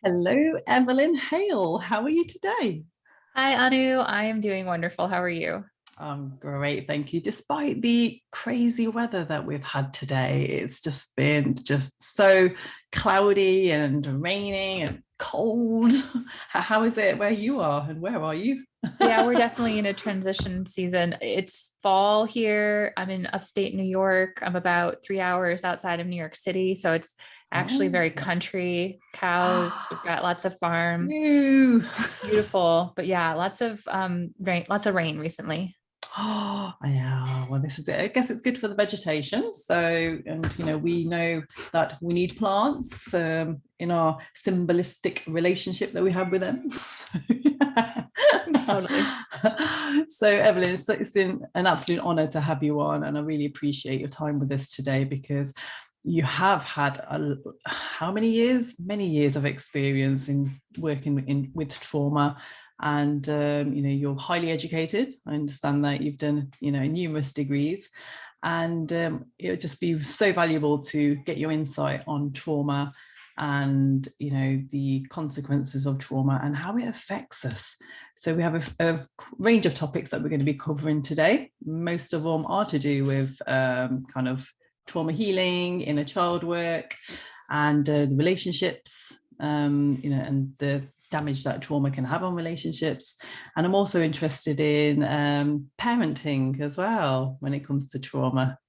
Hello, Evelyn Hale. How are you today? Hi, Anu. I am doing wonderful. How are you? I'm great, thank you. Despite the crazy weather that we've had today, it's just been just so cloudy and raining and cold. How is it where you are and where are you? Yeah, we're definitely in a transition season. It's fall here. I'm in upstate New York. I'm about 3 hours outside of New York City. So it's actually Oh, very okay. country, cows. We've got lots of farms. Woo. It's beautiful. But yeah, lots of rain recently. Oh, yeah. Well, this is it. I guess it's good for the vegetation. So, and we know that we need plants in our symbolistic relationship that we have with them. Totally. So, Evelyn, it's been an absolute honor to have you on, and I really appreciate your time with us today because you have had how many years? Many years of experience in working with trauma, and you're highly educated. I understand that you've done numerous degrees, and it would just be so valuable to get your insight on trauma and the consequences of trauma and how it affects us. So we have a range of topics that we're going to be covering today. Most of them are to do with kind of trauma healing, inner child work, and the relationships, and the damage that trauma can have on relationships. And I'm also interested in parenting as well when it comes to trauma,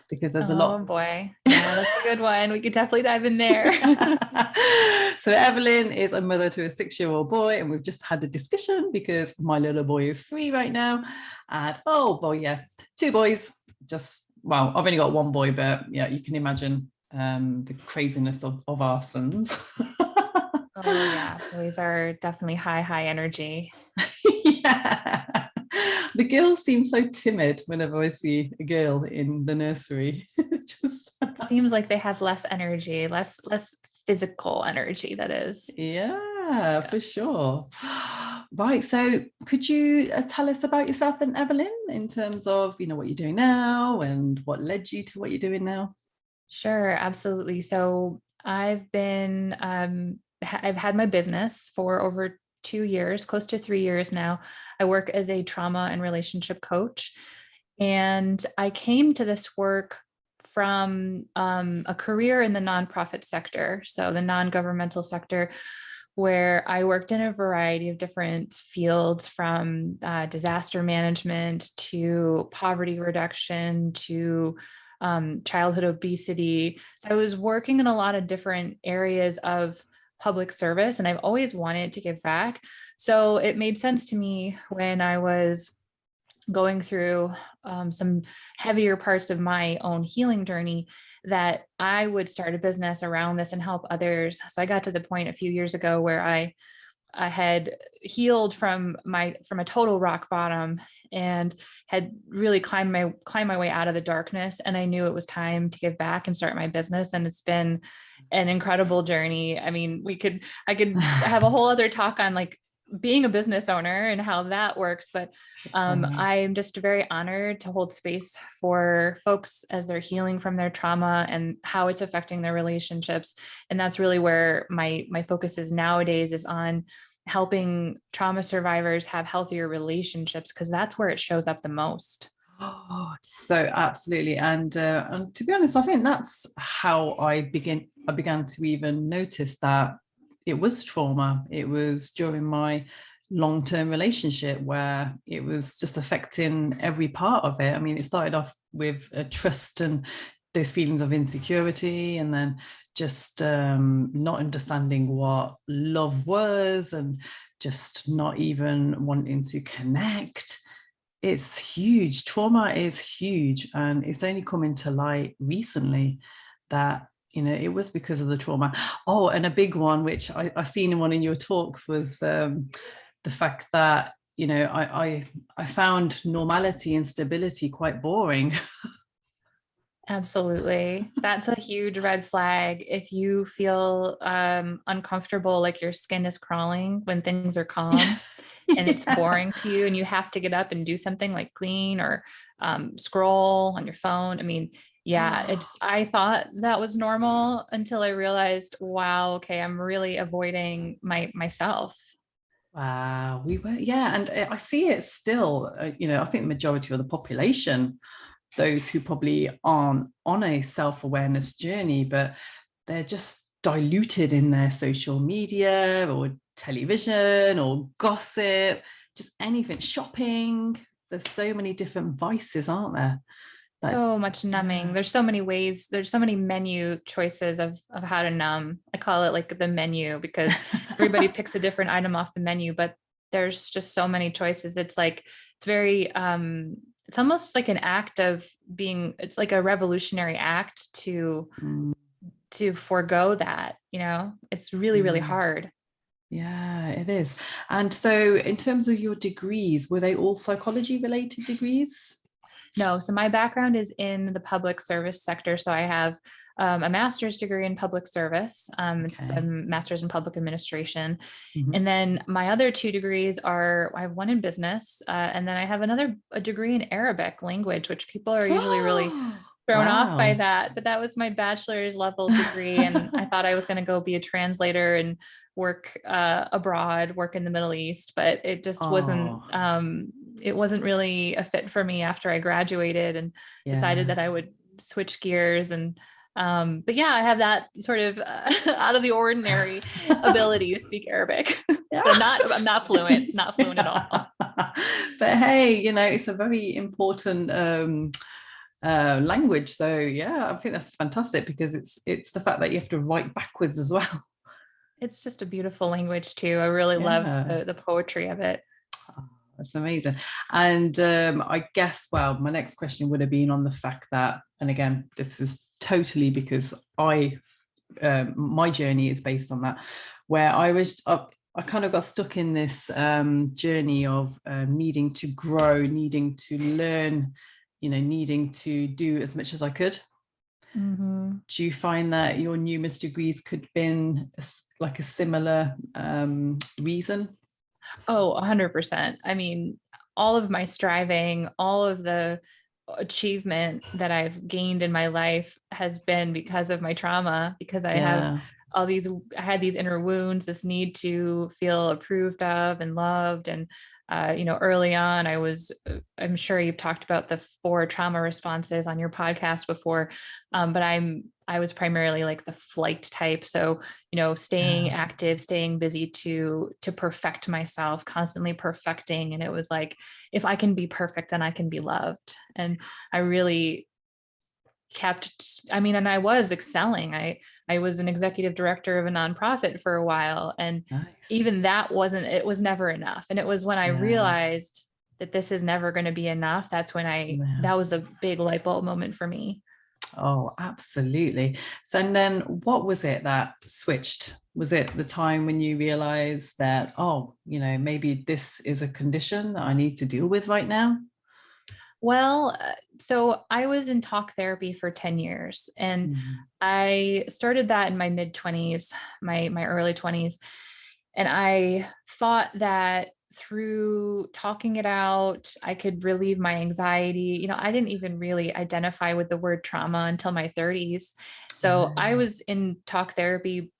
because there's a Oh lot. boy. Yeah, that's a good one. We could definitely dive in there. So Evelyn is a mother to a 6-year-old boy, and we've just had a discussion because my little boy is 3 right now, and oh boy, yeah, 2 boys. Just well, I've only got 1 boy, but yeah, you can imagine the craziness of our sons. Oh yeah, boys are definitely high energy. Yeah. The girls seem so timid whenever I see a girl in the nursery. Just Seems like they have less energy, less physical energy, that is. yeah, Yeah. for sure. Right. So could you tell us about yourself and Evelyn in terms of, what you're doing now and what led you to what you're doing now? Sure, absolutely. So I've had my business for over 2 years, close to 3 years now. I work as a trauma and relationship coach. And I came to this work from a career in the nonprofit sector, so the non-governmental sector, where I worked in a variety of different fields from disaster management to poverty reduction to childhood obesity. So I was working in a lot of different areas of public service, and I've always wanted to give back. So it made sense to me when I was going through some heavier parts of my own healing journey that I would start a business around this and help others. So I got to the point a few years ago where I had healed from a total rock bottom and had really climbed my way out of the darkness. And I knew it was time to give back and start my business. And it's been an incredible journey. I mean, I could have a whole other talk on like being a business owner and how that works. But I'm just very honored to hold space for folks as they're healing from their trauma and how it's affecting their relationships. And that's really where my focus is nowadays, is on helping trauma survivors have healthier relationships, because that's where it shows up the most. Oh, so absolutely, and to be honest, I think that's how I began to even notice that it was trauma. It was during my long-term relationship where it was just affecting every part of it. I mean, it started off with a trust and those feelings of insecurity, and then just not understanding what love was, and just not even wanting to connect. It's huge. Trauma is huge, and it's only coming to light recently that it was because of the trauma. Oh, and a big one which I seen in one in your talks was the fact that I found normality and stability quite boring. Absolutely. That's a huge red flag. If you feel uncomfortable, like your skin is crawling when things are calm and it's Yeah. boring to you, and you have to get up and do something like clean or scroll on your phone. I mean, Yeah, I thought that was normal until I realized, wow, okay, I'm really avoiding myself. Wow, we were, yeah, and I see it still. I think the majority of the population, those who probably aren't on a self-awareness journey, but they're just diluted in their social media or television or gossip, just anything, shopping. There's so many different vices, aren't there? So much numbing. Yeah. There's so many ways, there's so many menu choices of how to numb. I call it like the menu because everybody picks a different item off the menu, but there's just so many choices. It's like, it's very, it's almost like an act of being, it's like a revolutionary act to forego that, it's really, really Mm. hard. Yeah, it is. And so in terms of your degrees, were they all psychology related degrees? No, so my background is in the public service sector. So I have a master's degree in public service. It's a Okay. master's in public administration. Mhm. And then my other two degrees are, I have one in business, and then I have a degree in Arabic language, which people are usually really Oh, thrown off by wow. that. But that was my bachelor's level degree. And I thought I was going to go be a translator and work abroad, work in the Middle East, but Oh, it wasn't really a fit for me after I graduated and decided yeah. that I would switch gears. And but yeah, I have that sort of out of the ordinary ability to speak Arabic, but I'm Yes. not fluent, not fluent at all. But hey, it's a very important language. So yeah, I think that's fantastic because it's the fact that you have to write backwards as well. It's just a beautiful language too. I really love Yeah. the poetry of it. Oh, that's amazing. And I guess, well, my next question would have been on the fact that, and again, this is totally because my journey is based on that, where I kind of got stuck in this journey of needing to grow, needing to learn, needing to do as much as I could. Mm-hmm. Do you find that your numerous degrees could have been like a similar reason? Oh, 100%. I mean, all of my striving, all of the achievement that I've gained in my life has been because of my trauma, because Yeah. I had these inner wounds, this need to feel approved of and loved. And, early on, I'm sure you've talked about the 4 trauma responses on your podcast before. But I was primarily like the flight type. So, staying Yeah. active, staying busy to perfect myself, constantly perfecting. And it was like, if I can be perfect, then I can be loved. And I really and I was excelling. I was an executive director of a nonprofit for a while. And Nice. even that it was never enough. And it was when I Yeah. realized that this is never going to be enough. Yeah. That was a big light bulb moment for me. Oh, absolutely. So, and then what was it that switched? Was it the time when you realized that, oh, maybe this is a condition that I need to deal with right now? Well, so I was in talk therapy for 10 years and Mm. I started that in my mid 20s, my early 20s. And I thought that through talking it out, I could relieve my anxiety. I didn't even really identify with the word trauma until my 30s. So I Oh, was in talk therapy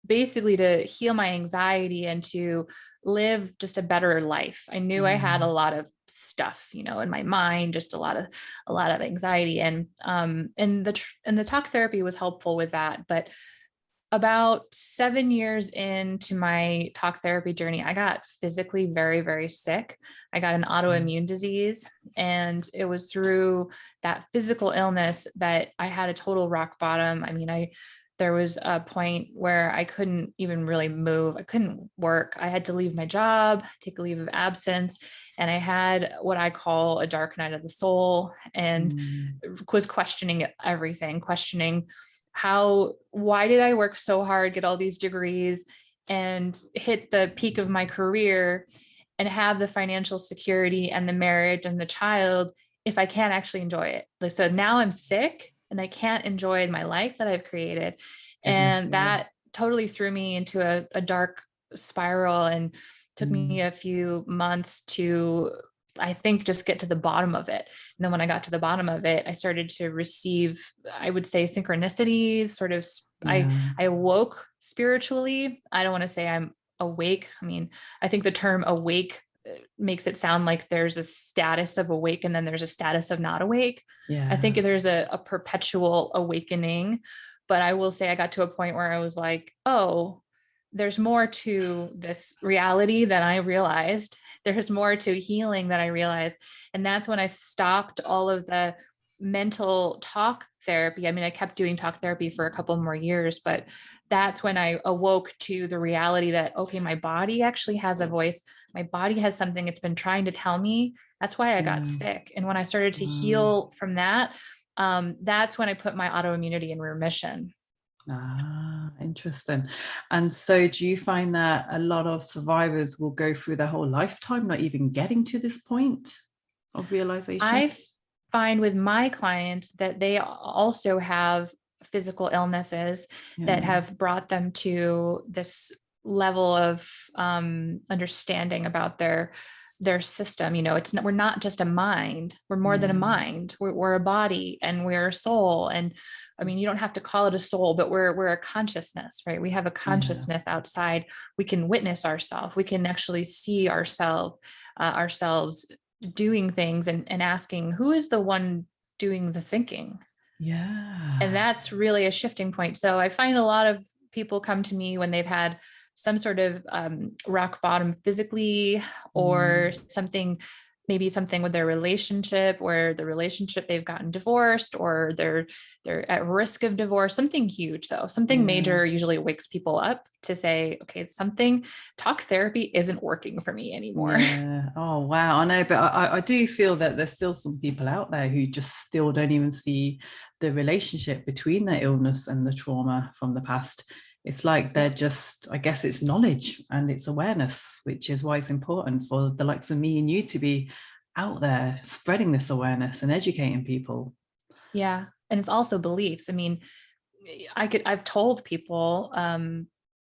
basically to heal my anxiety and to live just a better life. I knew I had a mm, lot of stuff, in my mind, just a lot of anxiety. And the talk therapy was helpful with that. But about 7 years into my talk therapy journey, I got physically very, very sick. I got an okay. autoimmune disease. And it was through that physical illness that I had a total rock bottom. I mean, there was a point where I couldn't even really move. I couldn't work. I had to leave my job, take a leave of absence. And I had what I call a dark night of the soul and Mm, was questioning everything, questioning why did I work so hard, get all these degrees and hit the peak of my career and have the financial security and the marriage and the child if I can't actually enjoy it? Like, so now I'm sick and I can't enjoy my life that I've created. goodness, And yeah. that totally threw me into a dark spiral and took me Mm, a few months to I think, just get to the bottom of it. And then when I got to the bottom of it, I started to receive, I would say, synchronicities, sort of, I Yeah. awoke spiritually. I don't want to say I'm awake. I mean, I think the term awake makes it sound like there's a status of awake and then there's a status of not awake. I think Yeah. there's a perpetual awakening, but I will say I got to a point where I was like, oh, there's more to this reality than I realized. There's more to healing than I realized. And that's when I stopped all of the mental talk therapy. I mean, I kept doing talk therapy for a couple more years, but that's when I awoke to the reality that, okay, my body actually has a voice. My body has something it's been trying to tell me. That's why I got Yeah. sick. And when I started to heal from that, that's when I put my autoimmunity in remission. Interesting. And so do you find that a lot of survivors will go through their whole lifetime not even getting to this point of realization? I find with my clients that they also have physical illnesses that Yeah. have brought them to this level of understanding about their system. You know, we're not just a mind, we're more than a Yeah. mind. We're a body and we're a soul. And I mean, you don't have to call it a soul, but we're a consciousness, right? We have a Yeah. consciousness outside. We can witness ourselves. We can actually see ourselves doing things, and asking, who is the one doing the thinking? And Yeah. that's really a shifting point. So I find a lot of people come to me when they've had some sort of rock bottom physically, or Mm. maybe something with their relationship, where the relationship, they've gotten divorced, or they're at risk of divorce. Something huge, though, something Yeah. major usually wakes people up to say, okay, talk therapy isn't working for me anymore. Yeah. Oh, wow. I know, but I do feel that there's still some people out there who just still don't even see the relationship between their illness and the trauma from the past. It's like they're just, I guess it's knowledge and it's awareness, which is why it's important for the likes of me and you to be out there spreading this awareness and educating people. Yeah. And it's also beliefs. I mean, I've told people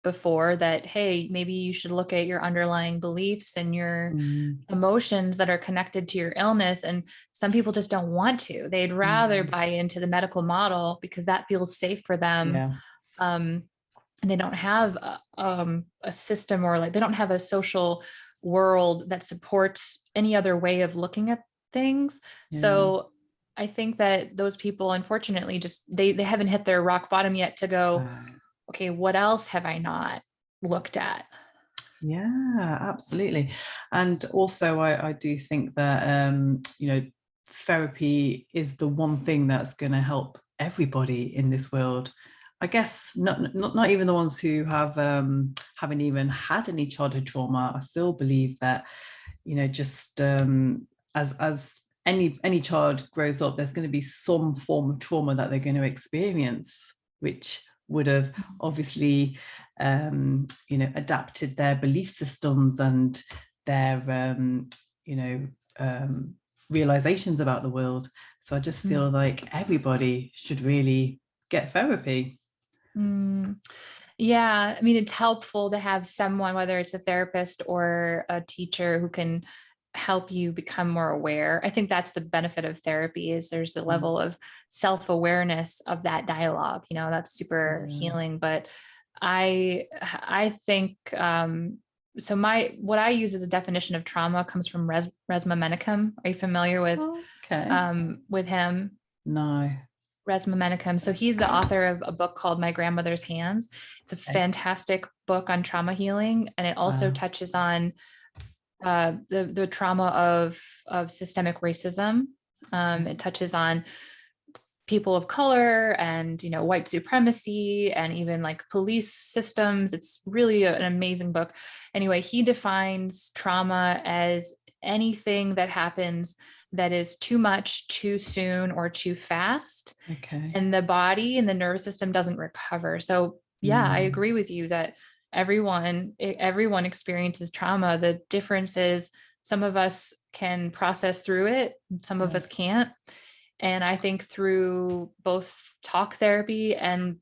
before that, hey, maybe you should look at your underlying beliefs and your Mm. emotions that are connected to your illness. And some people just don't want to. They'd rather Yeah. buy into the medical model because that feels safe for them. Yeah. Um, and they don't have a system, or like they don't have a social world that supports any other way of looking at things. Yeah. So I think that those people, unfortunately, just they haven't hit their rock bottom yet to go, Right. okay, what else have I not looked at? Yeah, absolutely. And also I do think that therapy is the one thing that's going to help everybody in this world. I guess not even the ones who haven't even had any childhood trauma. I still believe that, just as any child grows up, there's going to be some form of trauma that they're going to experience, which would have obviously adapted their belief systems and their realizations about the world. So I just feel like everybody should really get therapy. Mm. Yeah, I mean, it's helpful to have someone, whether it's a therapist or a teacher, who can help you become more aware. I think that's the benefit of therapy, is there's a Mm. level of self-awareness of that dialogue, that's super Yeah. healing. But I think so what I use as a definition of trauma comes from Resma Menakem. Are you familiar Okay. with him? No. Resma Menakem. So he's the author of a book called My Grandmother's Hands. It's a Okay. fantastic book on trauma healing, and it also Wow. touches on the trauma of systemic racism. Okay. It touches on people of color and white supremacy and even like police systems. It's really an amazing book. Anyway, he defines trauma as anything that happens that is too much, too soon, or too fast, Okay. and the body and the nervous system doesn't recover. So yeah, I Mm. agree with you that everyone experiences trauma. The difference is some of us can process through it, some of Yeah. us can't. And I think through both talk therapy and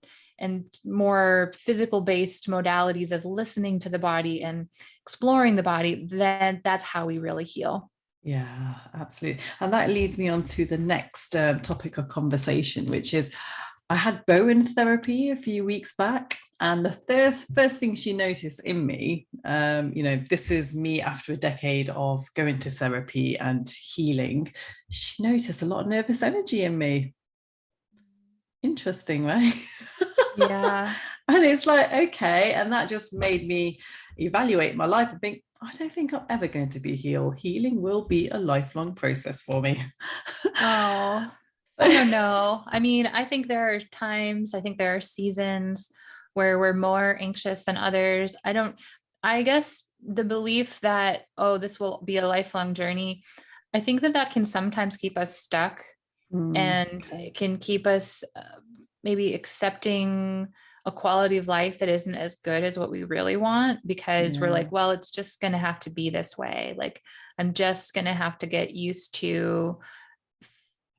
more physical based modalities of listening to the body and exploring the body, then that's how we really heal. Yeah, absolutely. And that leads me on to the next topic of conversation, which is I had Bowen therapy a few weeks back. And the first thing she noticed in me, this is me after a decade of going to therapy and healing. She noticed a lot of nervous energy in me. Interesting, right? Yeah. And it's like, okay. And that just made me evaluate my life and think, I don't think I'm ever going to be healed. Healing will be a lifelong process for me. Oh, I don't know. I mean, I think there are times, I think there are seasons where we're more anxious than others. I guess the belief that, oh, this will be a lifelong journey, I think that that can sometimes keep us stuck, and Okay. it can keep us maybe accepting a quality of life that isn't as good as what we really want, because we're Yeah. like, well, it's just going to have to be this way. Like, I'm just going to have to get used to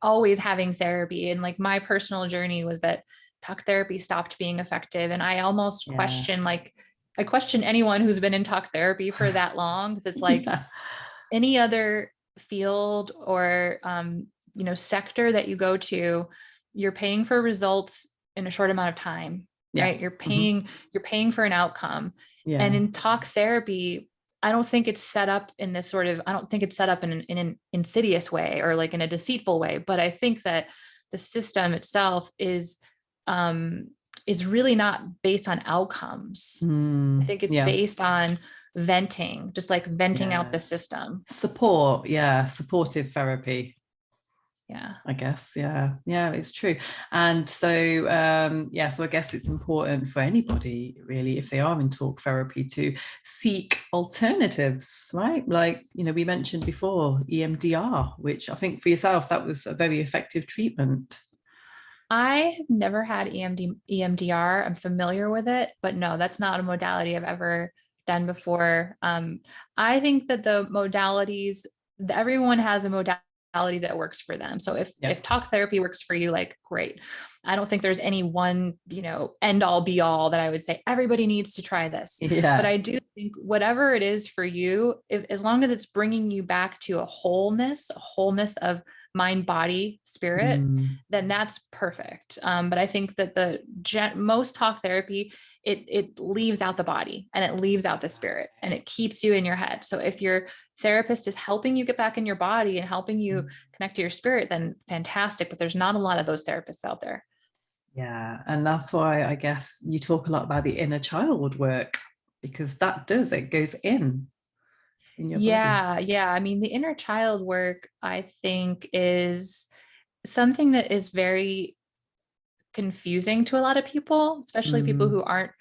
always having therapy. And like my personal journey was that talk therapy stopped being effective. And I almost Yeah. question, like, I question anyone who's been in talk therapy for that long, because it's like Yeah. any other field or, sector that you go to, you're paying for results in a short amount of time, Yeah. right? You're Mhm. paying for an outcome. And Yeah. in talk therapy, I don't think it's set up in this sort of, I don't think it's set up in an insidious way or like in a deceitful way, but I think that the system itself is really not based on outcomes. I think it's Yeah. based on venting, just like venting out the Yeah. system. Support. Yeah. Supportive therapy. Yeah. I guess, yeah, yeah, it's true. And so, so I guess it's important for anybody, really, if they are in talk therapy, to seek alternatives, right? Like, we mentioned before, EMDR, which I think for yourself, that was a very effective treatment. I have never had EMDR. I'm familiar with it, but no, that's not a modality I've ever done before. I think that the modalities, everyone has a modality that works for them. So Yeah. if talk therapy works for you, like great. I don't think there's any one, end all be all that I would say everybody needs to try this. But Yeah. I do think whatever it is for you, as long as it's bringing you back to a wholeness of mind, body, spirit, Mm. then that's perfect. But I think that most talk therapy, it leaves out the body and it leaves out the spirit and it keeps you in your head. So if your therapist is helping you get back in your body and helping you connect to your spirit, then fantastic. But there's not a lot of those therapists out there. Yeah. And that's why I guess you talk a lot about the inner child work, because it goes in your body. Yeah, yeah. I mean, the inner child work, I think, is something that is very confusing to a lot of people, especially people Mm. who aren't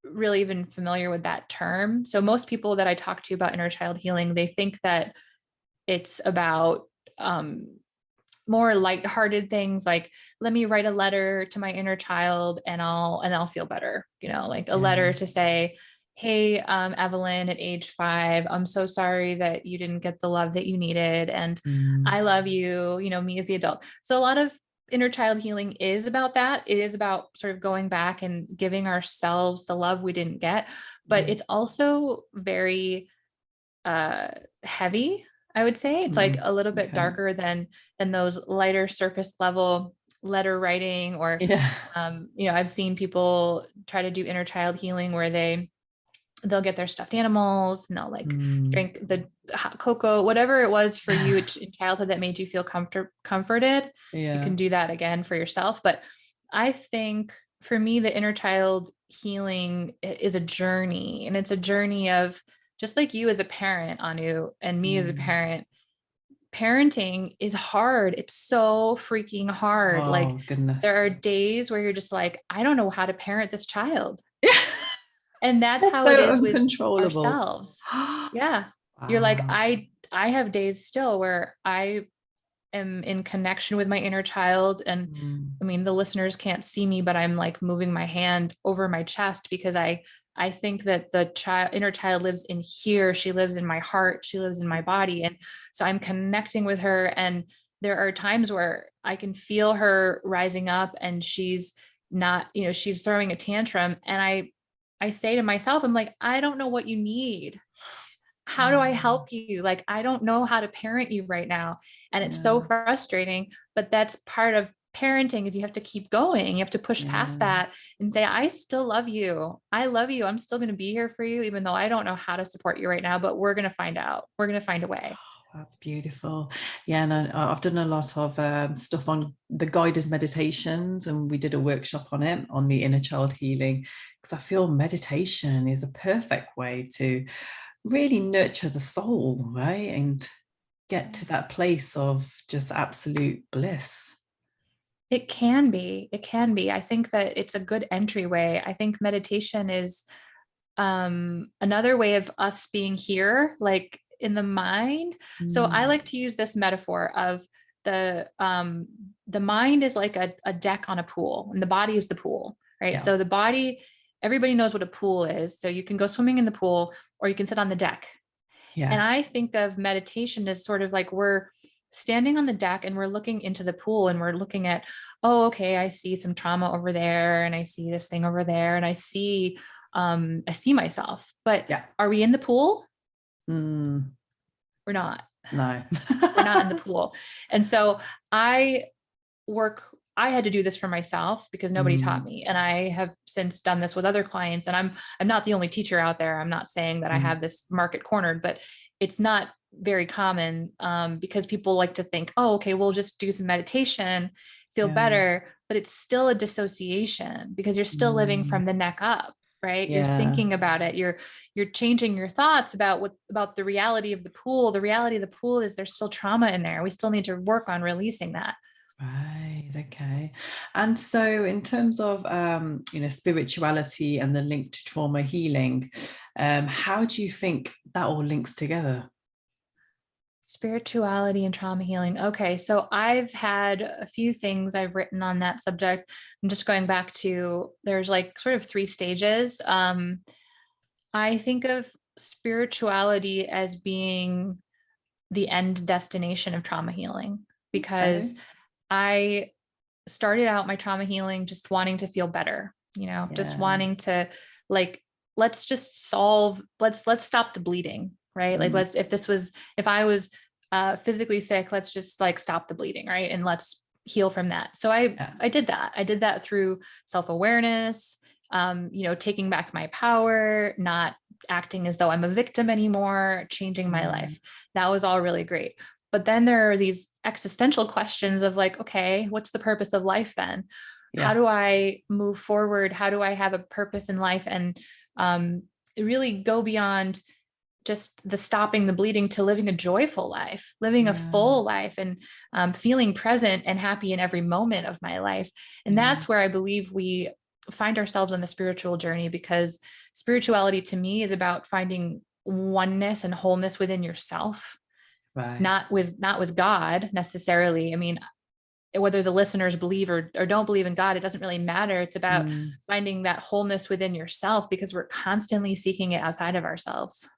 really even familiar with that term. So most people that I talk to about inner child healing, they think that it's about more lighthearted things like, let me write a letter to my inner child and I'll feel better, like a Yeah. letter to say, hey, Evelyn, at age 5, I'm so sorry that you didn't get the love that you needed, and Mm. I love you, me as the adult. So a lot of inner child healing is about that. It is about sort of going back and giving ourselves the love we didn't get, but Yeah. it's also very heavy, I would say. It's like Mm. a little bit Okay. darker than those lighter surface level letter writing, or Yeah. I've seen people try to do inner child healing where they'll get their stuffed animals and they'll like Mm. drink the hot cocoa, whatever it was for you in childhood that made you feel comforted. You Yeah. can do that again for yourself. But I think for me, the inner child healing is a journey, and it's a journey of, just like you as a parent, Anu, and me as a Mm. parent, parenting is hard. It's so freaking hard. Like Oh, there are goodness. days where you're just like, I don't know how to parent this child. And that's That's how it so is with uncontrollable. ourselves. Yeah. You're like, Wow. I have days still where I am in connection with my inner child. And Mm. I mean, the listeners can't see me, but I'm like moving my hand over my chest because I think that the inner child lives in here. She lives in my heart. She lives in my body. And so I'm connecting with her. And there are times where I can feel her rising up and she's not, she's throwing a tantrum. And I say to myself, I'm like, I don't know what you need. how do I help you? Like, I don't know how to parent you right now. And it's so Yeah. frustrating, but that's part of parenting is you have to keep going. You have to push past Yeah. that and say, I still love you. I love you. I'm still going to be here for you, even though I don't know how to support you right now, but we're going to find out. We're going to find a way. That's beautiful. Yeah, and I've done a lot of stuff on the guided meditations, and we did a workshop on it, on the inner child healing, because I feel meditation is a perfect way to really nurture the soul, right? And get to that place of just absolute bliss. It can be. It can be. I think that it's a good entryway. I think meditation is another way of us being here, like in the mind. So I Mm, like to use this metaphor of the mind is like a deck on a pool, and the body is the pool, right? yeah, So the body, everybody knows what a pool is. So you can go swimming in the pool, or you can sit on the deck. And yeah, I think of meditation as sort of like we're standing on the deck and we're looking into the pool and we're looking at, oh, okay, I see some trauma over there and I see this thing over there and I see myself. But yeah. are we in the pool? Mm, We're not. no. We're not in the pool. And so I I had to do this for myself because nobody taught Mm, me. And I have since done this with other clients. And I'm not the only teacher out there. I'm not saying that I mm, have this market cornered, but it's not very common because people like to think, oh, okay, we'll just do some meditation, feel yeah. better. But it's still a dissociation because you're still living Mm, from the neck up, right? You're yeah. thinking about it. You're changing your thoughts about the reality of the pool. The reality of the pool is there's still trauma in there. We still need to work on releasing that. Right. Okay. And so, in terms of spirituality and the link to trauma healing, how do you think that all links together? Spirituality and trauma healing. Okay, so I've had a few things I've written on that subject. I'm just going back to there's like sort of three stages. I think of spirituality as being the end destination of trauma healing because Okay. I started out my trauma healing just wanting to feel better, just Yeah. wanting to like, let's stop the bleeding, right? Like, Mm, if I was physically sick, let's just like stop the bleeding, right? And let's heal from that. So yeah. I did that. I did that through self-awareness, taking back my power, not acting as though I'm a victim anymore, changing my Yeah. life. That was all really great. But then there are these existential questions of like, okay, what's the purpose of life then? How Yeah. do I move forward? How do I have a purpose in life? And really go beyond just the stopping the bleeding to living a joyful life, living a Yeah. full life, and feeling present and happy in every moment of my life. And Yeah. that's where I believe we find ourselves on the spiritual journey, because spirituality to me is about finding oneness and wholeness within yourself, Right. not with God necessarily. I mean, whether the listeners believe or don't believe in God, it doesn't really matter. It's about Mm, finding that wholeness within yourself because we're constantly seeking it outside of ourselves.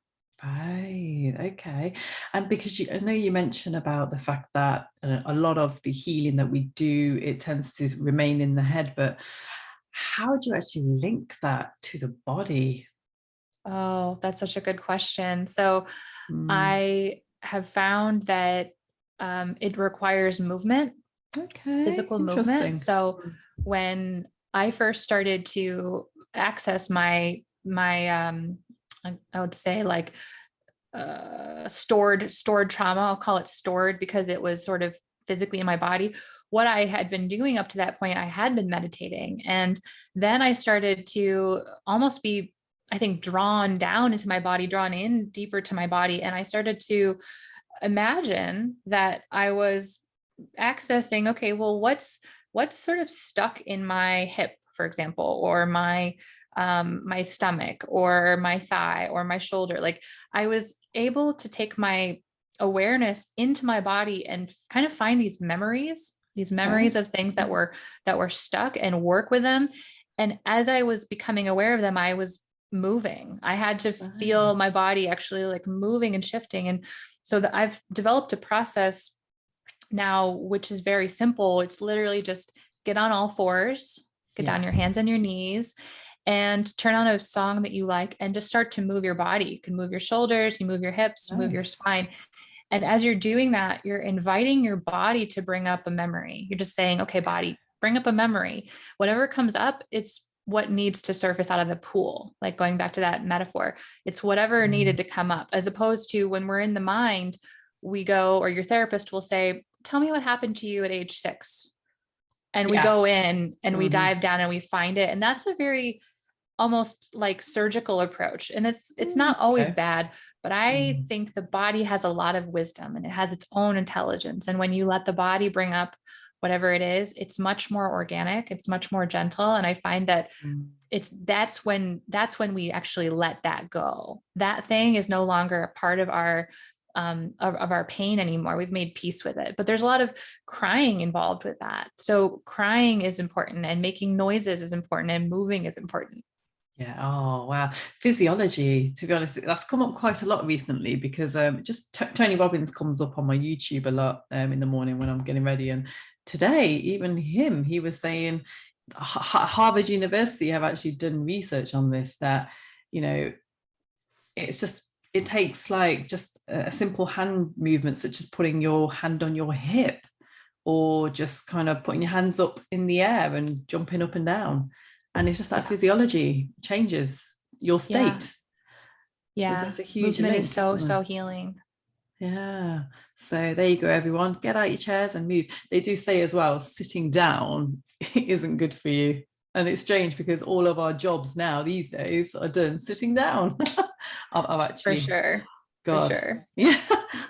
right. Okay. And because I know you mentioned about the fact that a lot of the healing that we do, it tends to remain in the head, but how do you actually link that to the body? Oh, that's such a good question. So Mm, I have found that it requires movement, okay. physical movement. Interesting. So when I first started to access I would say like stored trauma. I'll call it stored because it was sort of physically in my body. What I had been doing up to that point, I had been meditating. And then I started to almost be, I think, drawn down into my body, drawn in deeper to my body. And I started to imagine that I was accessing, okay, well, what's sort of stuck in my hip, for example, or my stomach or my thigh or my shoulder. Like, I was able to take my awareness into my body and kind of find these memories Okay. of things that were stuck, and work with them. And as I was becoming aware of them, I was moving. I had to feel Right. my body actually like moving and shifting. And so that I've developed a process now, which is very simple. It's literally just get on all fours, get Yeah. down your hands and your knees, and turn on a song that you like and just start to move your body. You can move your shoulders, you move your hips, you move your Nice. spine. And as you're doing that, you're inviting your body to bring up a memory. You're just saying, okay, body, bring up a memory. Whatever comes up, it's what needs to surface out of the pool. Like going back to that metaphor, it's whatever needed to come up, as opposed to when we're in the mind, we go, or your therapist will say, tell me what happened to you at age 6. And we Yeah. go in and we dive down and we find it. And that's a very almost like surgical approach. And it's not always Okay. bad, but I think the body has a lot of wisdom and it has its own intelligence. And when you let the body bring up whatever it is, it's much more organic, it's much more gentle. And I find that that's when we actually let that go. That thing is no longer a part of our pain anymore. We've made peace with it, but there's a lot of crying involved with that. So crying is important, and making noises is important, and moving is important. Yeah. Oh, wow. Physiology, to be honest, that's come up quite a lot recently, because just Tony Robbins comes up on my YouTube a lot in the morning when I'm getting ready. And today, even he was saying Harvard University have actually done research on this, that, it takes like just a simple hand movement, such as putting your hand on your hip, or just kind of putting your hands up in the air and jumping up and down. And it's just that physiology changes your state. Yeah. There's a huge Movement link, is so healing. Yeah. So there you go, everyone. Get out your chairs and move. They do say as well, sitting down isn't good for you. And it's strange, because all of our jobs now these days are done sitting down. I've actually, For sure. God, For sure. yeah,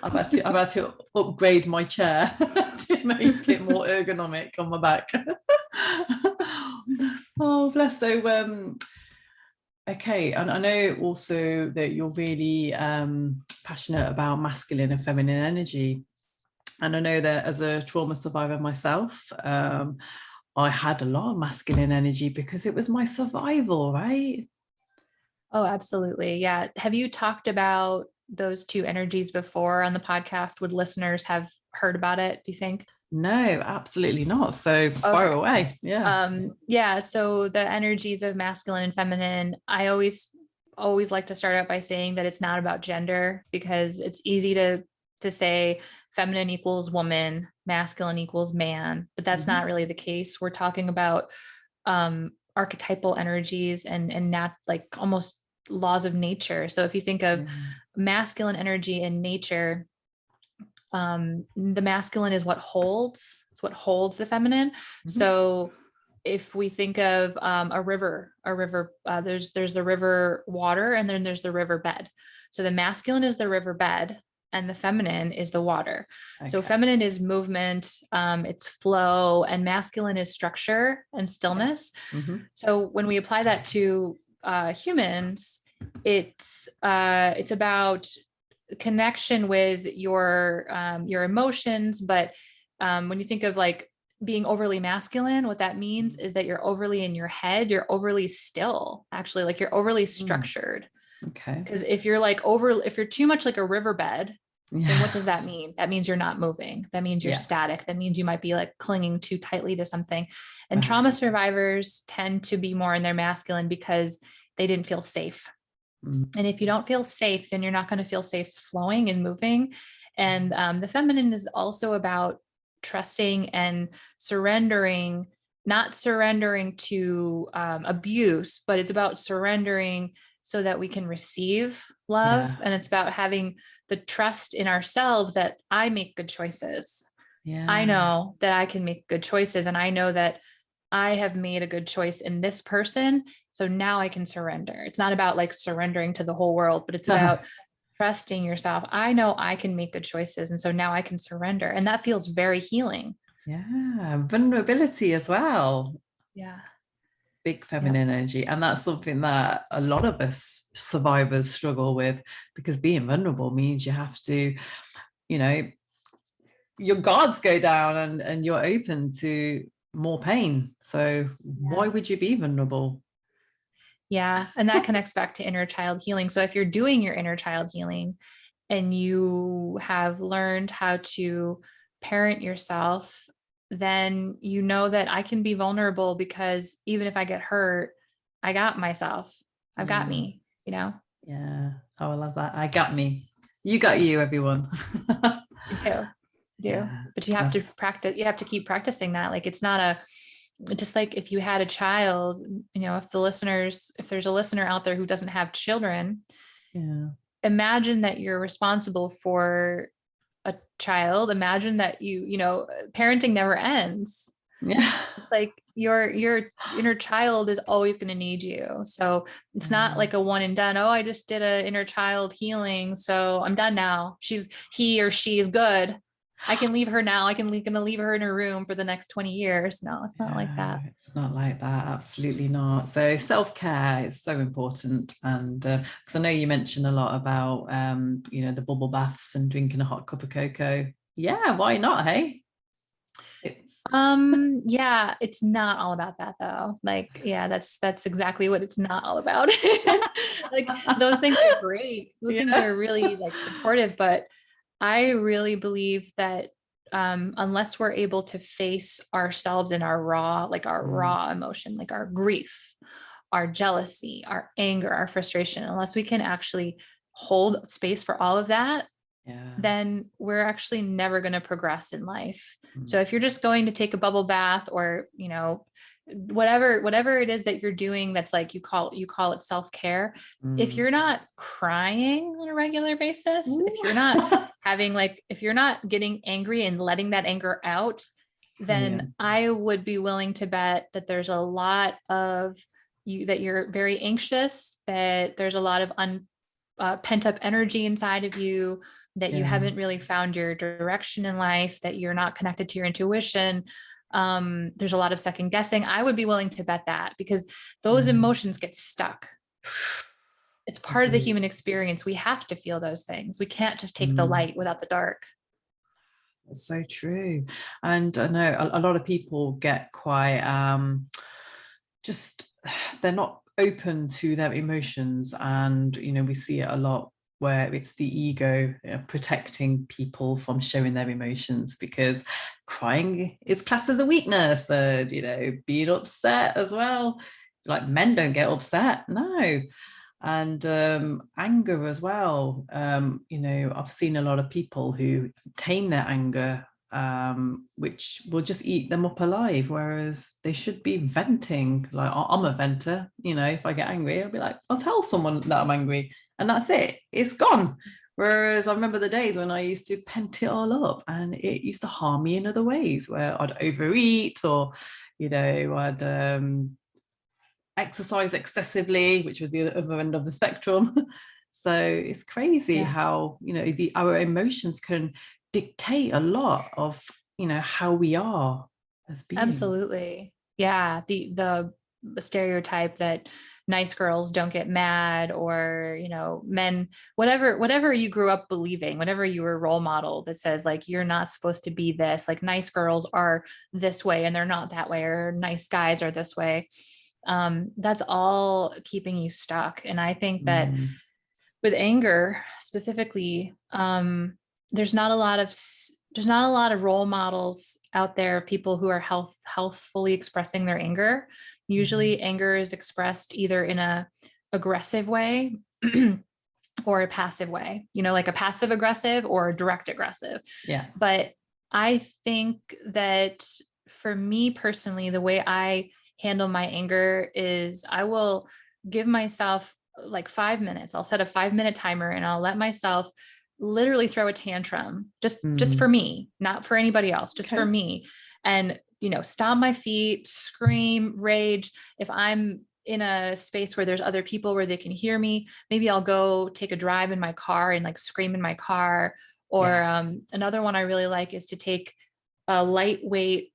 I've had to upgrade my chair to make it more ergonomic on my back. Oh, bless. So, okay, and I know also that you're really passionate about masculine and feminine energy. And I know that as a trauma survivor myself, I had a lot of masculine energy because it was my survival, right? Oh, absolutely. Yeah. Have you talked about those two energies before on the podcast? Would listeners have heard about it, do you think? No, absolutely not. So far Okay. away. Yeah. Yeah. So the energies of masculine and feminine, I always like to start out by saying that it's not about gender, because it's easy to say feminine equals woman, masculine equals man, but that's not really the case. We're talking about archetypal energies and not like almost laws of nature. So if you think of masculine energy in nature, the masculine is what holds, it's what holds the feminine. So if we think of a river, there's the river water, and then there's the river bed. So the masculine is the river bed and the feminine is the water. Okay. So feminine is movement, it's flow, and masculine is structure and stillness. So when we apply that to humans, it's about connection with your emotions. But when you think of like being overly masculine, what that means is that you're overly in your head, you're overly still, actually, like you're overly structured. Okay. Because if you're too much like a riverbed, then what does that mean? That means you're not moving. That means you're static. That means you might be like clinging too tightly to something. And trauma survivors tend to be more in their masculine because they didn't feel safe. And if you don't feel safe, then you're not going to feel safe flowing and moving. And the feminine is also about trusting and surrendering, not surrendering to abuse, but it's about surrendering so that we can receive love. And it's about having the trust in ourselves that I make good choices. I know that I can make good choices. And I know that I have made a good choice in this person. So now I can surrender. It's not about like surrendering to the whole world, but it's about trusting yourself. I know I can make good choices. And so now I can surrender. And that feels very healing. Yeah. Vulnerability as well. Yeah. Big feminine energy. And that's something that a lot of us survivors struggle with, because being vulnerable means you have to, your guards go down and you're open to more pain. So why would you be vulnerable? Yeah. And that connects back to inner child healing. So if you're doing your inner child healing and you have learned how to parent yourself, then you know that I can be vulnerable, because even if I get hurt, I got myself. I've got Yeah. me, you know? Yeah. Oh, I love that. I got me. You got you, everyone. You do. You do. Yeah. But you have to practice, you have to keep practicing that. Like it's not just like if you had a child, you know, if there's a listener out there who doesn't have children, Yeah. imagine that you're responsible for a child. Imagine that you know, parenting never ends. Yeah. It's like your inner child is always going to need you. So it's not like a one and done. Oh, I just did a inner child healing, so I'm done now. He or she is good. I can leave her now. Gonna leave her in her room for the next 20 years. No, it's not like that. It's not like that. Absolutely not. So self-care is so important. And because I know you mentioned a lot about, you know, the bubble baths and drinking a hot cup of cocoa. Yeah, why not? Hey. Yeah, it's not all about that though. Like, yeah, that's exactly what it's not all about. Like those things are great. Those things are really like supportive, but I really believe that unless we're able to face ourselves in our raw emotion, like our grief, our jealousy, our anger, our frustration, unless we can actually hold space for all of that, then we're actually never going to progress in life. So if you're just going to take a bubble bath or, you know, whatever it is that you're doing, that's like, you call it self-care. If you're not crying on a regular basis, if you're not if you're not getting angry and letting that anger out, then I would be willing to bet that there's a lot of you, that you're very anxious, that there's a lot of pent up energy inside of you, that you haven't really found your direction in life, that you're not connected to your intuition. There's a lot of second guessing. I would be willing to bet that, because those emotions get stuck. It's part of the human experience. We have to feel those things. We can't just take the light without the dark. That's so true. And I know a lot of people get quite just, they're not open to their emotions. And, you know, we see it a lot where it's the ego protecting people from showing their emotions, because crying is classed as a weakness, and, you know, being upset as well. Like, men don't get upset. No. And anger as well. You know, I've seen a lot of people who tame their anger, which will just eat them up alive, whereas they should be venting. Like, I'm a venter, you know, if I get angry, I'll be like, I'll tell someone that I'm angry, and that's it, it's gone. Whereas I remember the days when I used to pent it all up, and it used to harm me in other ways, where I'd overeat, or, you know, I'd exercise excessively, which was the other end of the spectrum. So it's crazy how, you know, our emotions can dictate a lot of, you know, how we are as beings. Absolutely. Yeah. The stereotype that nice girls don't get mad, or, you know, men, whatever you grew up believing, whatever you were role model that says like, you're not supposed to be this, like nice girls are this way and they're not that way, or nice guys are this way. That's all keeping you stuck. And I think that with anger specifically, there's not a lot of role models out there of people who are healthfully expressing their anger. Usually anger is expressed either in a aggressive way or a passive way, you know, like a passive aggressive or a direct aggressive. Yeah. But I think that for me personally, the way I handle my anger is I will give myself like 5 minutes. I'll set a 5-minute timer and I'll let myself literally throw a tantrum, just for me, not for anybody else, just for me. And, you know, stomp my feet, scream, rage. If I'm in a space where there's other people where they can hear me, maybe I'll go take a drive in my car and like scream in my car. Or another one I really like is to take a lightweight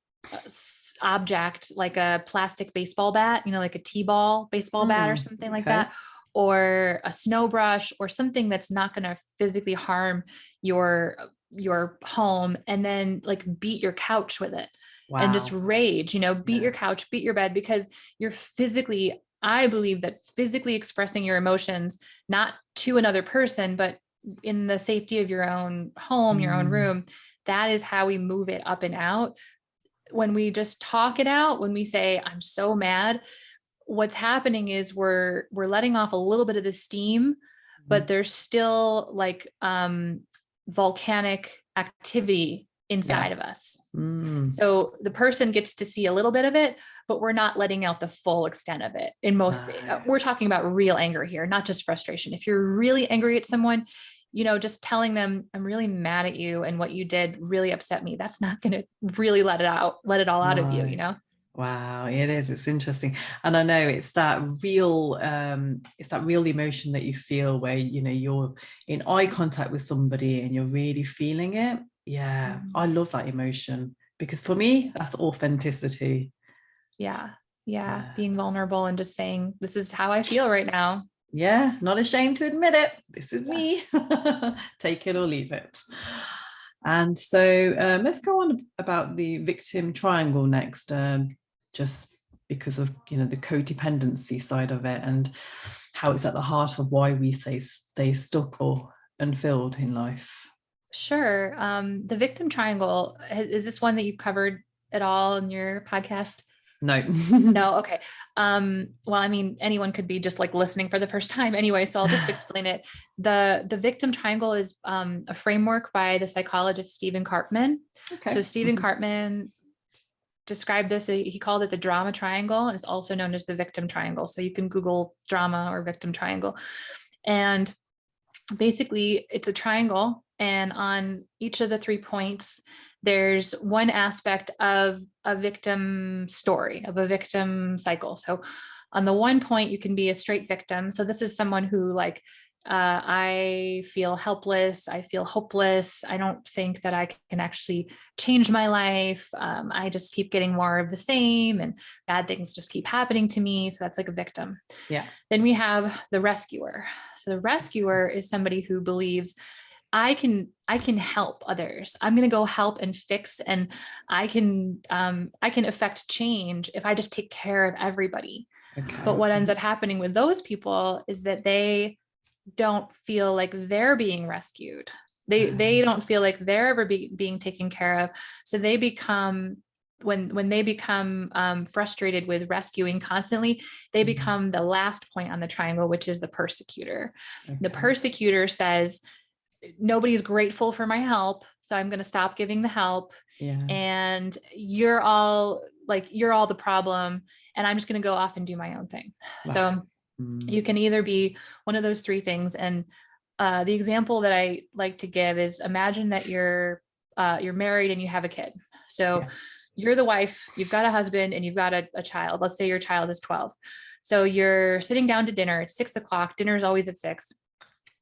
object, like a plastic baseball bat, you know, like a T-ball baseball bat or something like that, or a snow brush, or something that's not going to physically harm your home, and then like beat your couch with it. And just rage, you know, beat your couch, beat your bed, because you're physically, I believe that physically expressing your emotions, not to another person, but in the safety of your own home, your own room, that is how we move it up and out. When we just talk it out, when we say, I'm so mad, what's happening is we're letting off a little bit of the steam, but there's still like volcanic activity inside of us. So the person gets to see a little bit of it, but we're not letting out the full extent of it. In most, we're talking about real anger here, not just frustration. If you're really angry at someone, just telling them, I'm really mad at you and what you did really upset me, that's not going to really let it all out of you, Wow, it is. It's interesting. And I know it's that real emotion that you feel where, you're in eye contact with somebody and you're really feeling it. Yeah. I love that emotion, because for me, that's authenticity. Yeah. Being vulnerable and just saying, this is how I feel right now. Yeah. Not ashamed to admit it. This is me. Take it or leave it. And so let's go on about the victim triangle next. Just because of the codependency side of it, and how it's at the heart of why we stay stuck or unfilled in life. Sure. The victim triangle, is this one that you covered at all in your podcast? No. No. Okay. Well, I mean, anyone could be just like listening for the first time anyway, so I'll just explain it. The victim triangle is a framework by the psychologist Stephen Karpman. Okay. So Stephen Karpman described this, he called it the drama triangle, and it's also known as the victim triangle. So you can Google drama or victim triangle. And basically it's a triangle, and on each of the 3 points, there's one aspect of a victim story, of a victim cycle. So on the 1 point, you can be a straight victim. So this is someone who like, I feel helpless. I feel hopeless. I don't think that I can actually change my life. I just keep getting more of the same, and bad things just keep happening to me. So that's like a victim. Yeah. Then we have the rescuer. So the rescuer is somebody who believes I can help others. I'm going to go help and fix, and I can affect change if I just take care of everybody. Okay. But what ends up happening with those people is that they don't feel like they're being rescued. They don't feel like they're ever being taken care of. So they become, when they become frustrated with rescuing constantly, they become the last point on the triangle, which is the persecutor. Okay. The persecutor says, nobody's grateful for my help, so I'm going to stop giving the help. Yeah. And you're all the problem, and I'm just going to go off and do my own thing. Wow. So you can either be one of those 3 things. And the example that I like to give is, imagine that you're married and you have a kid. So you're the wife, you've got a husband, and you've got a child. Let's say your child is 12. So you're sitting down to dinner. It's 6:00. Dinner is always at 6.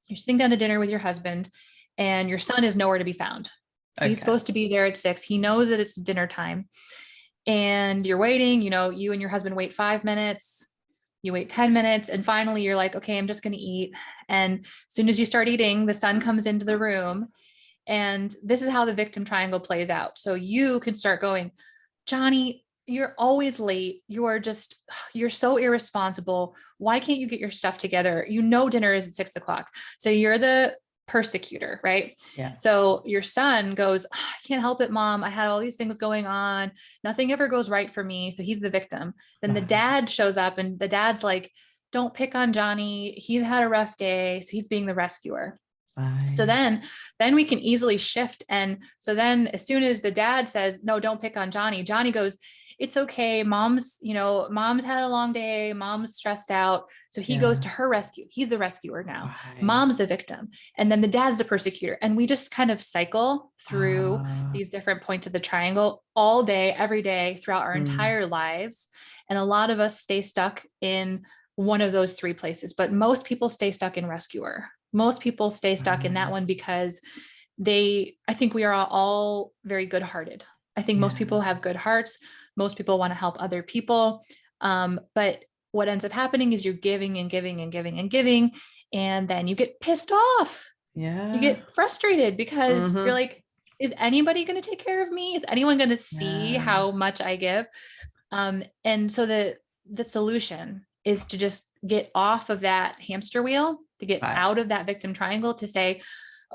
You're sitting down to dinner with your husband, and your son is nowhere to be found. Okay. He's supposed to be there at 6. He knows that it's dinner time, and you're waiting. You and your husband wait 5 minutes. You wait 10 minutes, and finally you're like, okay, I'm just going to eat. And as soon as you start eating, the son comes into the room, and this is how the victim triangle plays out. So you can start going, Johnny, you're always late. You're so irresponsible. Why can't you get your stuff together? Dinner is at 6:00. So you're the persecutor, right? Yeah. So your son goes, I can't help it, Mom. I had all these things going on. Nothing ever goes right for me. So he's the victim. Then the dad shows up, and the dad's like, don't pick on Johnny. He's had a rough day. So he's being the rescuer. So then we can easily shift. And so then as soon as the dad says, no, don't pick on Johnny, Johnny goes, it's okay. Mom's had a long day. Mom's stressed out. So he goes to her rescue. He's the rescuer now. Right. Mom's the victim. And then the dad's the persecutor. And we just kind of cycle through these different points of the triangle all day, every day, throughout our entire lives. And a lot of us stay stuck in one of those 3 places, but most people stay stuck in rescuer. Most people stay stuck in that one because I think we are all very good-hearted. I think most people have good hearts. Most people want to help other people. But what ends up happening is you're giving and giving and giving and giving. And then you get pissed off. Yeah. You get frustrated because you're like, is anybody going to take care of me? Is anyone going to see how much I give? And so the solution is to just get off of that hamster wheel, to get out of that victim triangle, to say,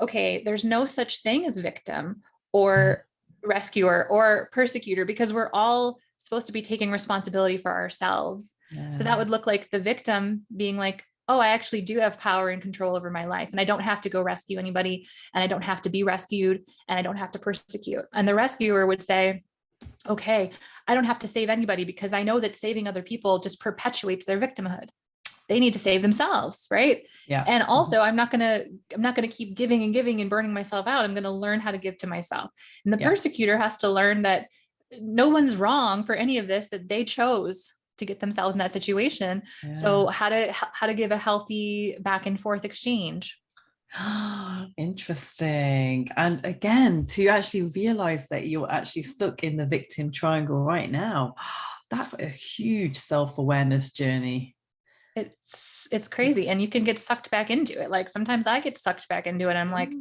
okay, there's no such thing as victim or rescuer or persecutor, because we're all supposed to be taking responsibility for ourselves. So that would look like the victim being like, oh, I actually do have power and control over my life, and I don't have to go rescue anybody, and I don't have to be rescued, and I don't have to persecute. And the rescuer would say, okay, I don't have to save anybody because I know that saving other people just perpetuates their victimhood. They need to save themselves, right? Yeah. And also, I'm not gonna keep giving and giving and burning myself out. I'm gonna learn how to give to myself. And the persecutor has to learn that no one's wrong for any of this, that they chose to get themselves in that situation. Yeah. So how to give a healthy back and forth exchange. Interesting. And again, to actually realize that you're actually stuck in the victim triangle right now, that's a huge self-awareness journey. It's crazy. And you can get sucked back into it. Like sometimes I get sucked back into it. I'm like,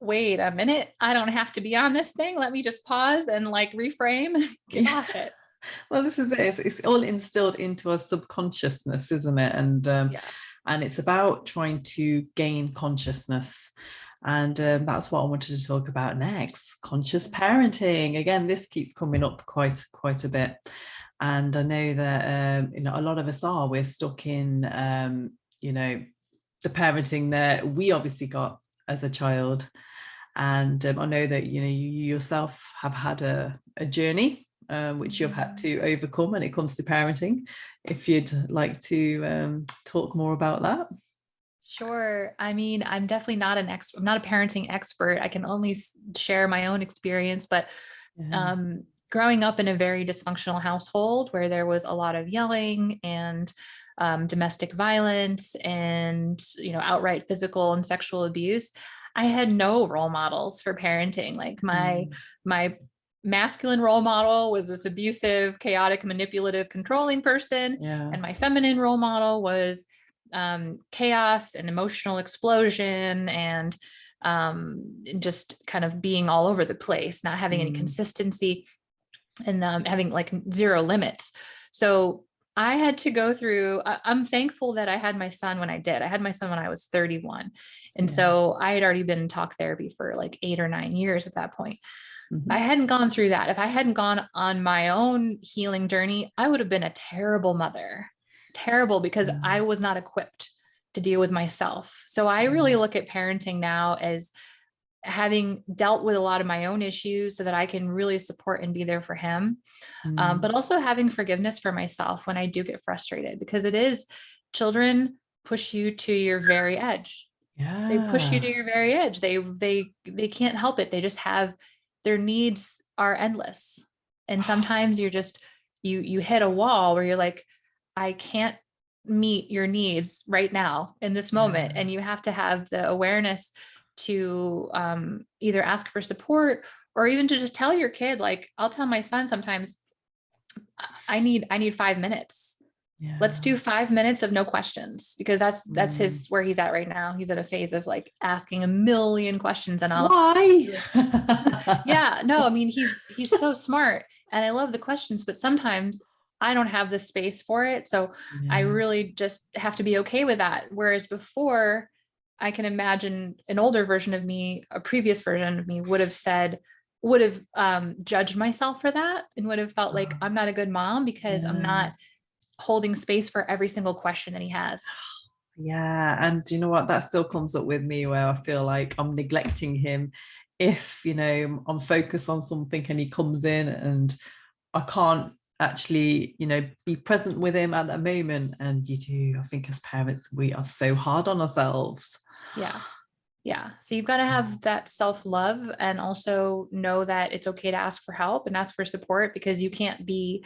wait a minute, I don't have to be on this thing. Let me just pause and like reframe, get off it. Well, this is it. It's all instilled into our subconsciousness, isn't it? And it's about trying to gain consciousness. And that's what I wanted to talk about next. Conscious parenting. Again, this keeps coming up quite a bit. And I know that a lot of us we're stuck in the parenting that we obviously got as a child. And I know that you yourself have had a journey which you've had to overcome when it comes to parenting. If you'd like to talk more about that. Sure. I mean, I'm definitely not I'm not a parenting expert. I can only share my own experience, but growing up in a very dysfunctional household where there was a lot of yelling and domestic violence and, outright physical and sexual abuse, I had no role models for parenting. Like my masculine role model was this abusive, chaotic, manipulative, controlling person. And my feminine role model was chaos and emotional explosion and just kind of being all over the place, not having any consistency and having like zero limits. So I had to go through, I'm thankful that I had my son when I did. I had my son when I was 31. And so I had already been in talk therapy for like 8 or 9 years at that point. I hadn't gone through that. If I hadn't gone on my own healing journey, I would have been a terrible mother. Terrible, because I was not equipped to deal with myself. So I really look at parenting now as having dealt with a lot of my own issues so that I can really support and be there for him. But also having forgiveness for myself when I do get frustrated, because children push you to your very edge. They push you to your very edge. They can't help it. They just have, their needs are endless. And sometimes you're just, you hit a wall where you're like, I can't meet your needs right now in this moment. And you have to have the awareness to either ask for support or even to just tell your kid, like, I'll tell my son sometimes, I need 5 minutes. Let's do 5 minutes of no questions, because that's where he's at right now. He's at a phase of like asking a million questions, and why? No, I mean, he's so smart and I love the questions, but sometimes I don't have the space for it. So I really just have to be okay with that. Whereas before, I can imagine an older version of me, a previous version of me would have judged myself for that and would have felt like I'm not a good mom because I'm not holding space for every single question that he has. And you know what, that still comes up with me, where I feel like I'm neglecting him if I'm focused on something and he comes in and I can't actually be present with him at that moment. And I think as parents we are so hard on ourselves. So you've got to have that self-love and also know that it's okay to ask for help and ask for support, because you can't be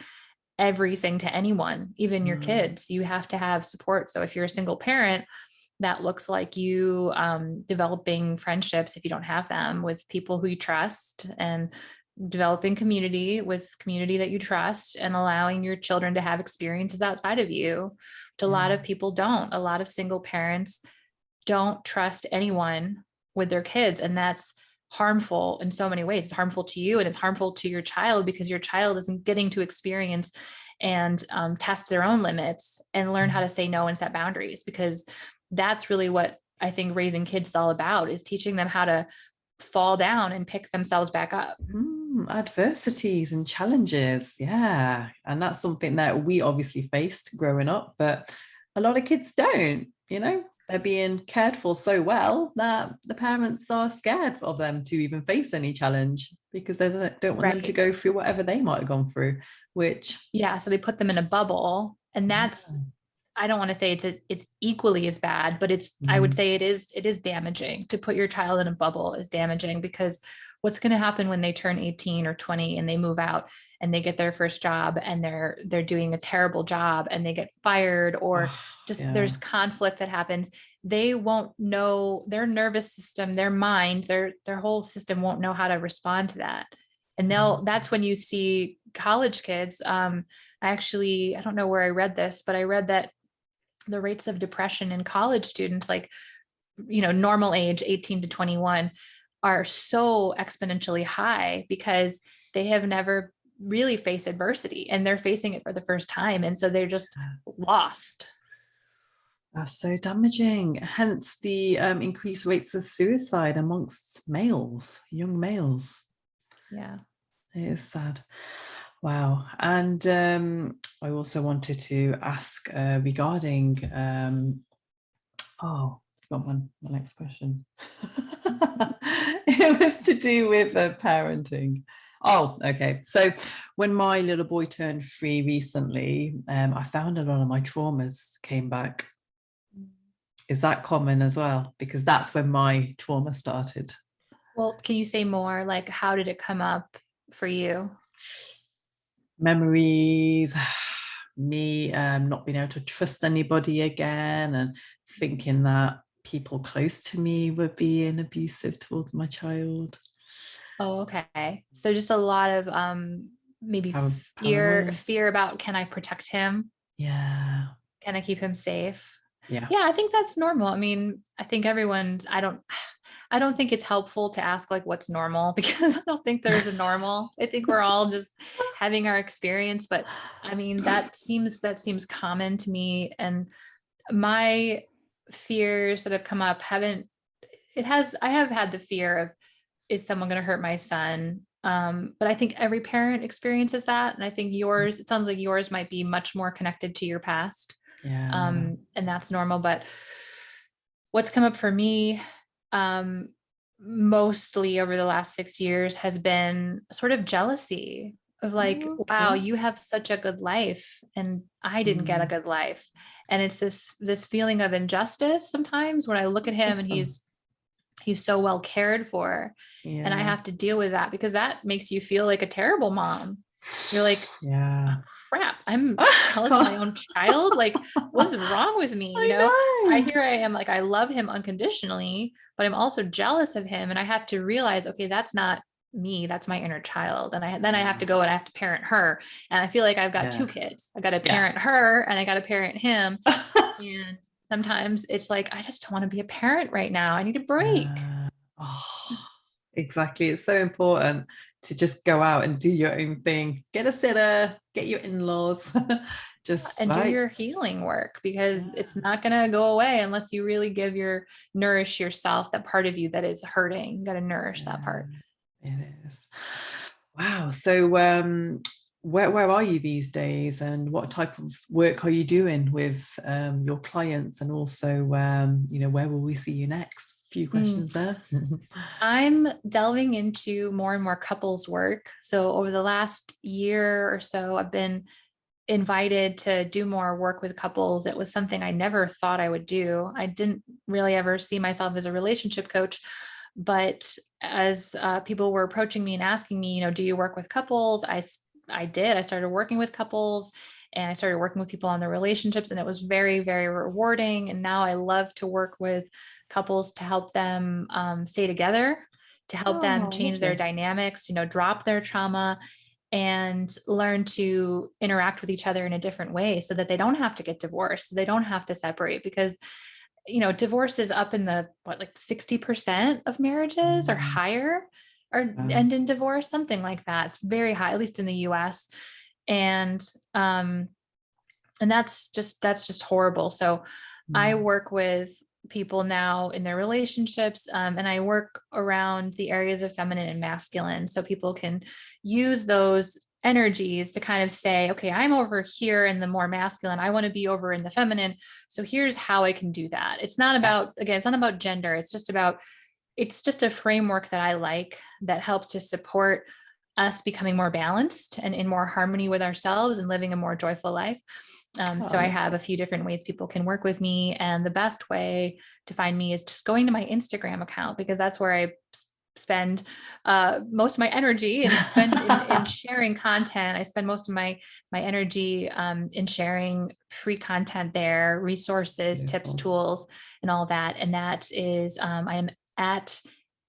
everything to anyone, even your kids. You have to have support. So if you're a single parent, that looks like you developing friendships, if you don't have them, with people who you trust, and developing community that you trust, and allowing your children to have experiences outside of you, which a lot of people don't. A lot of single parents don't trust anyone with their kids, and that's harmful in so many ways. It's harmful to you and it's harmful to your child, because your child isn't getting to experience and test their own limits and learn how to say no and set boundaries, because that's really what I think raising kids is all about, is teaching them how to fall down and pick themselves back up. adversities and challenges. Yeah. And that's something that we obviously faced growing up, but a lot of kids don't, they're being cared for so well that the parents are scared of them to even face any challenge because they don't want them to Right. go through whatever they might have gone through, which. Yeah. So they put them in a bubble, and Yeah. I don't want to say it's equally as bad, but I would say it is damaging. To put your child in a bubble is damaging, because what's going to happen when they turn 18 or 20 and they move out and they get their first job and they're doing a terrible job and they get fired, or just there's conflict that happens. They won't know, their nervous system, their mind, their whole system won't know how to respond to that. And that's when you see college kids. I don't know where I read this, but I read that the rates of depression in college students, like, normal age 18 to 21, are so exponentially high because they have never really faced adversity and they're facing it for the first time. And so they're just lost. That's so damaging. Hence the increased rates of suicide amongst young males. Yeah. It is sad. Wow. And I also wanted to ask regarding, my next question. It was to do with parenting. Oh, okay. So when my little boy turned 3 recently, I found a lot of my traumas came back. Is that common as well? Because that's when my trauma started. Well, can you say more? Like, how did it come up for you? Memories, me not being able to trust anybody again, and thinking that people close to me were being abusive towards my child. Oh, okay. So just a lot of maybe fear about, can I protect him? Yeah. Can I keep him safe? Yeah. Yeah, I think that's normal. I mean, I think I don't think it's helpful to ask like what's normal, because I don't think there's a normal. I think we're all just having our experience, but I mean, that seems common to me. And my fears that have come up I have had the fear of, is someone going to hurt my son? But I think every parent experiences that. And I think it sounds like yours might be much more connected to your past. Yeah. And that's normal. But what's come up for me, mostly over the last 6 years, has been sort of jealousy of like, Okay. wow, you have such a good life and I didn't get a good life. And it's this feeling of injustice sometimes when I look at him and he's so well cared for. Yeah. And I have to deal with that, because that makes you feel like a terrible mom. You're like, yeah, oh, crap, I'm jealous of my own child. Like, what's wrong with me? Here I am, like, I love him unconditionally, but I'm also jealous of him. And I have to realize, okay, that's not me, that's my inner child. And I have to go and I have to parent her. And I feel like I've got 2 kids. I got to parent her and I got to parent him. And sometimes it's like, I just don't want to be a parent right now. I need a break. Exactly. It's so important to just go out and do your own thing. Get a sitter, get your in-laws, and do your healing work, because it's not going to go away unless you really nourish yourself, that part of you that is hurting. You got to nourish that part. It is. Wow. So where are you these days, and what type of work are you doing with your clients, and also where will we see you next? A few questions there. I'm delving into more and more couples work. So over the last year or so, I've been invited to do more work with couples. It was something I never thought I would do. I didn't really ever see myself as a relationship coach, but as people were approaching me and asking me, do you work with couples? I did. I started working with couples and I started working with people on their relationships, and it was very, very rewarding. And now I love to work with couples to help them stay together, to help them change their dynamics, drop their trauma and learn to interact with each other in a different way, so that they don't have to get divorced. So they don't have to separate, because divorce is up in the 60% of marriages or higher end in divorce, something like that. It's very high, at least in the US. And that's just horrible. So I work with people now in their relationships. And I work around the areas of feminine and masculine. So people can use those energies to kind of say, okay, I'm over here in the more masculine. I want to be over in the feminine. So here's how I can do that. It's not about, again, it's not about gender. It's just a framework that I like that helps to support us becoming more balanced and in more harmony with ourselves and living a more joyful life. So I have a few different ways people can work with me. And the best way to find me is just going to my Instagram account, because that's where I spend most of my energy and in sharing content. I spend most of my energy in sharing free content there, resources, tips, tools, and all that. And that is, I am at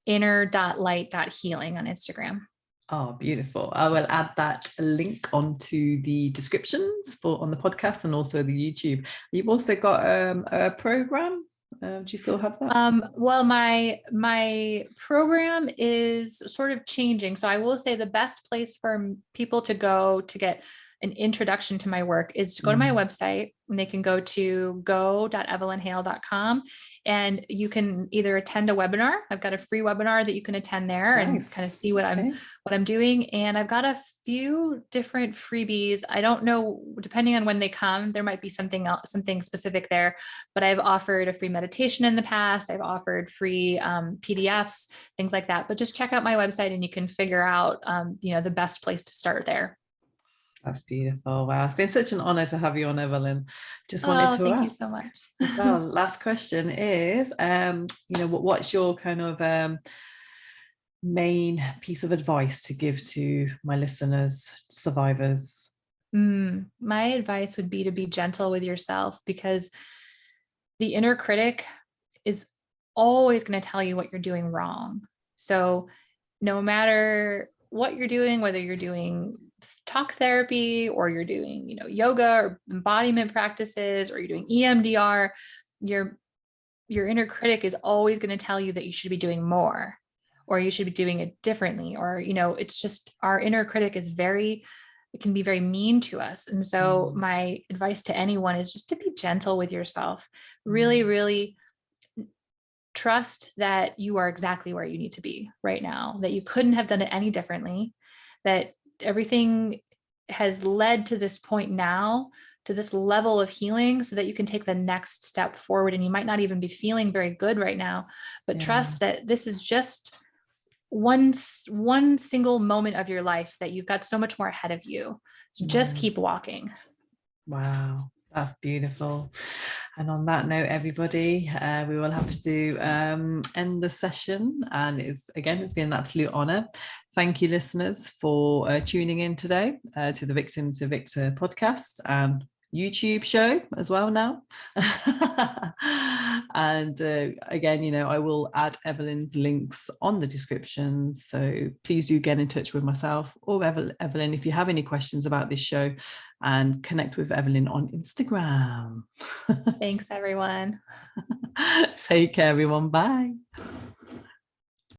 inner.light.healing on Instagram. Oh, beautiful. I will add that link onto the descriptions on the podcast and also the YouTube. You've also got a program. Do you still have that? Well, my program is sort of changing. So I will say the best place for people to go to get an introduction to my work is to go to my website, and they can go to go.evelynhale.com, and you can either attend a webinar. I've got a free webinar that you can attend there and kind of see what I'm doing. And I've got a few different freebies. I don't know, depending on when they come, there might be something else, something specific there, but I've offered a free meditation in the past. I've offered free PDFs, things like that. But just check out my website and you can figure out, the best place to start there. That's beautiful. Wow. It's been such an honor to have you on, Evelyn. Just wanted to thank ask you so much. as well. Last question is, what's your kind of main piece of advice to give to my listeners, survivors? My advice would be to be gentle with yourself, because the inner critic is always going to tell you what you're doing wrong. So no matter what you're doing, whether you're doing talk therapy or you're doing, yoga or embodiment practices, or you're doing EMDR, your inner critic is always going to tell you that you should be doing more, or you should be doing it differently. Or, it's just, our inner critic it can be very mean to us. And so my advice to anyone is just to be gentle with yourself. Really, really trust that you are exactly where you need to be right now, that you couldn't have done it any differently, that everything has led to this point now, to this level of healing, so that you can take the next step forward. And you might not even be feeling very good right now, but trust that this is just one single moment of your life, that you've got so much more ahead of you. So just keep walking. Wow. That's beautiful. And on that note, everybody, we will have to end the session. And it's been an absolute honor. Thank you, listeners, for tuning in today to the Victim to Victor podcast and YouTube show as well now. And again, I will add Evelyn's links on the description. So please do get in touch with myself or Evelyn if you have any questions about this show, and connect with Evelyn on Instagram. Thanks, everyone. Take care, everyone. Bye.